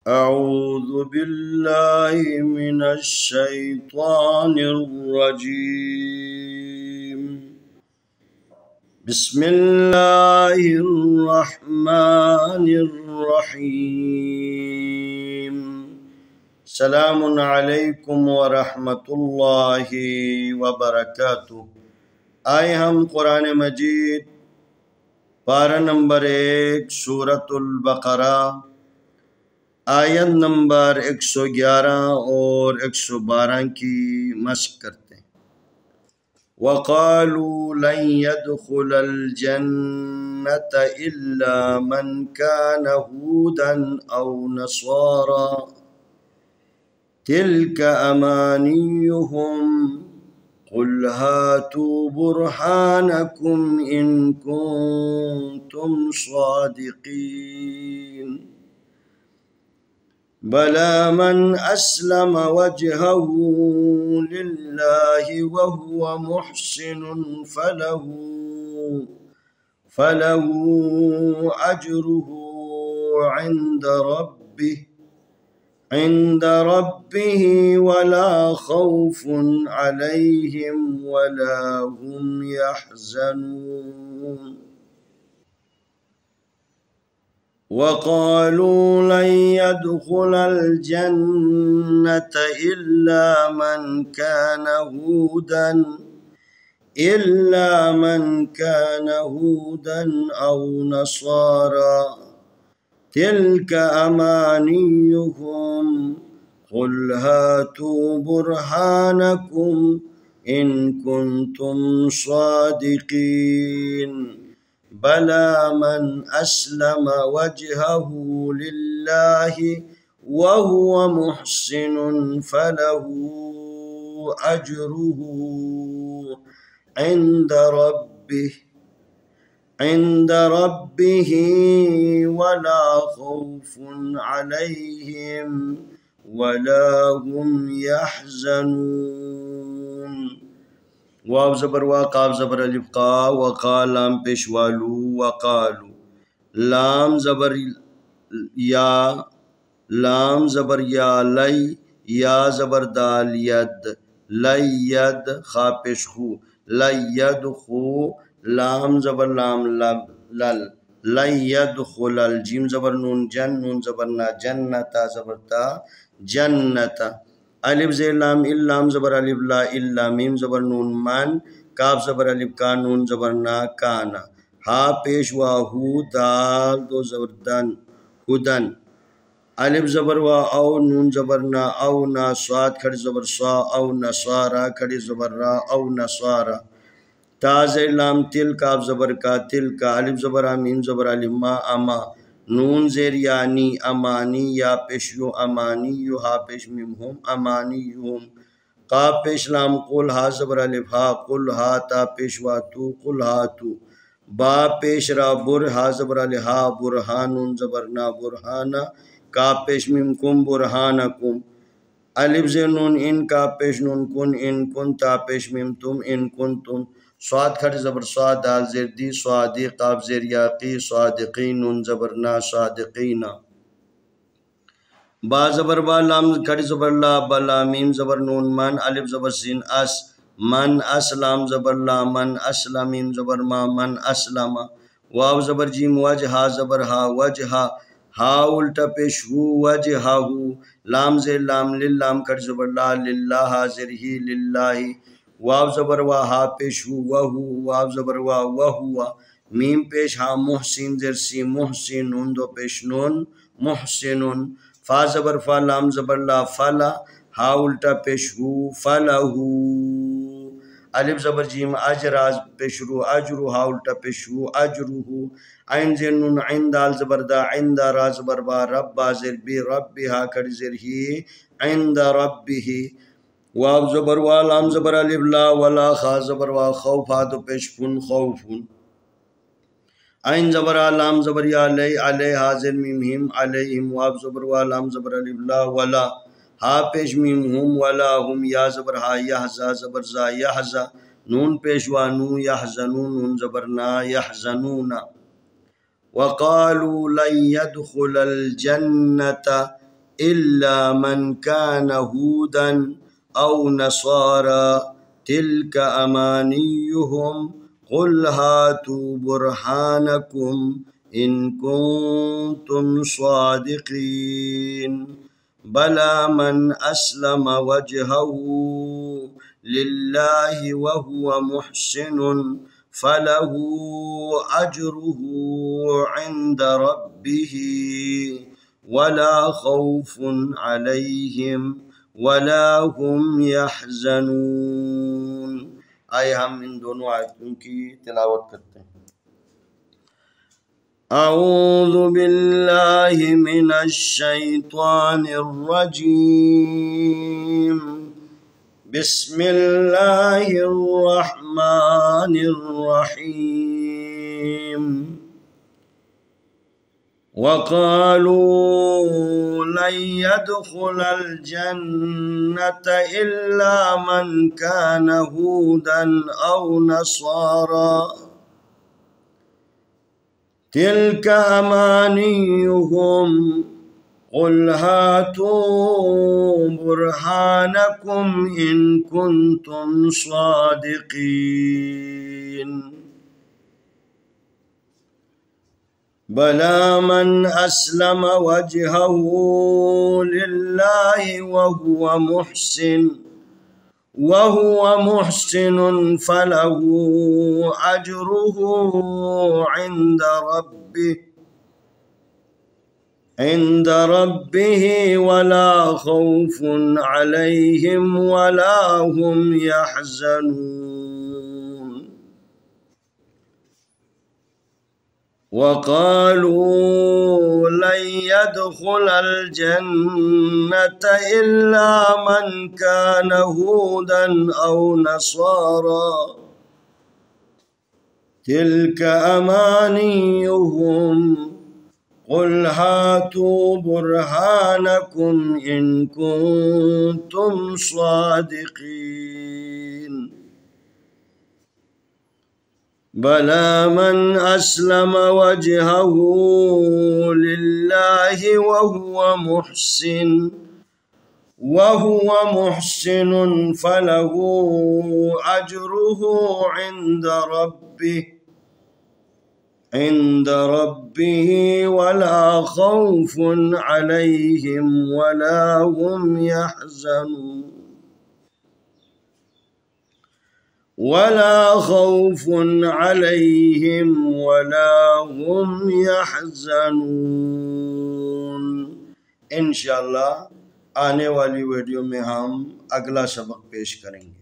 أعوذ بالله من الشيطان الرجيم. بسم الله الرحمن الرحيم. سلام عليكم ورحمة الله وبركاته. आए हम कुरान मजीद पारा नंबर 1 सूरतुल बकरा आयत नंबर 111 और 112 की मश्क करते हैं। वक़ालू लन यदखुलल जन्नत इल्ला मन कान हूदन औ नसारा तिल्क अमानियुहुम कुल हातू बुरहानकुम इन कुंतुम सादिकीन। बला मन अस्लम वजहहू लिल्लाहि वहुव मुहसिनुन फलहू अजरुहू इंद रब्बिही वला खौफुन अलैहिम वला हुम यहज़नून। वक़ालू लन यदखुलल जन्नत इल्ला मन कान हूदन औ नसारा तिल्क अमानियुहुम कुल हातू बुरहानकुम इन कुंतुम सादिकीन। बला मन अस्लम वजहहू लिल्लाहि वहुव मुहसिनुन फलहू अजरुहू इंद रब्बिही वला खौफुन अलैहिम वला हुम यहज़नून। वाव ज़बर वा काफ ज़बर अलिफ का वक़ा लाम पेशवालू वक़ालू लाम ज़बर या लाम ज़बर या लई या ज़बर दाल यद लई यद खा पेशखू लई यद खू लाम ज़बर लाम लब लल लई यद खुलल जीम ज़बर नून जन नून ज़बर ना जन्नता ज़बर ता जन्नता अलिफ ज़े लाम इल्लाम ज़बर अलिफ ला इल्ला मीम ज़बर नून मन काफ ज़बर अलिफ का नून ज़बर ना काना हा पेशवा हू दाल दो ज़बर दन हुदन अलिफ ज़बर वा औ नून ज़बर ना औ ना स्वाद खड़ी ज़बर स्वा औ नसारा खड़ी ज़बर रा औ नसारा ताज़े लाम तिल काफ ज़बर का तिल का अलिफ ज़बर मीम ज़बर अलिफ मा अमा नून ज़ेर यानी अमानी या पेशयो अमानी यू हा पेश मीम हुम अमानी यूम काफ पेश लाम कुल हा ज़बर अलिफ हा कुल हा ता पेशवा तू कुल हा तू बा पेश रा बुर हा ज़बर अलिफ हा बुरहानुन ज़बर ना बुरहाना काफ पेश मीम कुम बुरहानकुम अलिफ ज़े नून इन का पेश नून कुन इन कुन ता पेश मीम तुम इन कुन तुम स्वाद खड़ ज़बर स्वाद दाल ज़ेर दी स्वादी काफ ज़ेर याकी स्वादिकीन नून ज़बर ना स्वादिकीना बा ज़बर बा लाम खड़ी ज़बर ला बला मीम ज़बर नून मन अलिफ ज़बर सीन अस मन असलाम ज़बर ला मन असला मीम ज़बर मा मन असलमा वाव ज़बर जीम वज हा ज़बर हा वज हा उल्टा पेश हु वज हा हु लाम ज़े लाम लिल्लाम खड़ी ज़बर ला लिल्लाह हाज़िर ही लिल्लाही वाव ज़बर वा हा पेश हु वहु वाव ज़बर वा वहुवा मीम पेश हा मुहसिन ज़ेर सी मुहसिन नून दो पेश नून मुहसिनुन फा ज़बर फा लाम ज़बर ला फला हा उल्टा पेश हु फलहू अलिफ ज़बर जीम अजराज पेशरू अजरू हा उल्टा पेश हु अजरूहू ऐन ज़ेर नून ऐन दाल ज़बर दा इंदा रा ज़बर बा रब्बा ज़ेर बी रब्बी हा खड़ी ज़ेर ही इंदा रब्बिही वाव ज़बर वा लाम ज़बर अलिफ ला वला खा ज़बर वा खौफ हा तो पेश फुन खौफुन ऐन ज़बर लाम ज़बर या अलै हाज़िर मीम हिम अलैहिम वाव ज़बर वा लाम ज़बर अलिफ ला वला हा पेश मीम हुम वला हुम या ज़बर हा यहज़ा ज़बर ज़ा यहज़ा नून पेश वा नू यहज़नून नून ज़बर ना यहज़नूना वक़ालू लन यदखुलल जन्नत إلا من كان هودا أو نصارى تلك أمانيهم قل هاتوا برهانكم إن كنتم صادقين بلى من أسلم وجهه لله وهو محسن فله أجره عند ربه ولا خوف عليهم ولا هم يحزنون. आइए हम इन दोनों आयतों की तिलावत करते हैं। أعوذ بالله من الشيطان الرجيم بسم الله الرحمن الرحيم وقالوا لن يدخل الجنة إلا من كان هودا أو نصارى تلك أمانيهم قل هاتوا برهانكم إن كنتم صادقين بلى من أسلم وجهه لله وهو محسن فله أجره عند ربه ولا خوف عليهم ولا هم يحزنون. وقالوا لن يدخل الجنة إلا من كان هودا أو نصارى تلك أمانيهم قل هاتوا برهانكم إن كنتم صادقين بلى من أسلم وجهه لله وهو محسن فله أجره عند ربه ولا خوف عليهم ولا هم يحزنون. ولا خوف عليهم ولا هم يحزنون. इंशाअल्लाह आने वाली वीडियो में हम अगला सबक पेश करेंगे।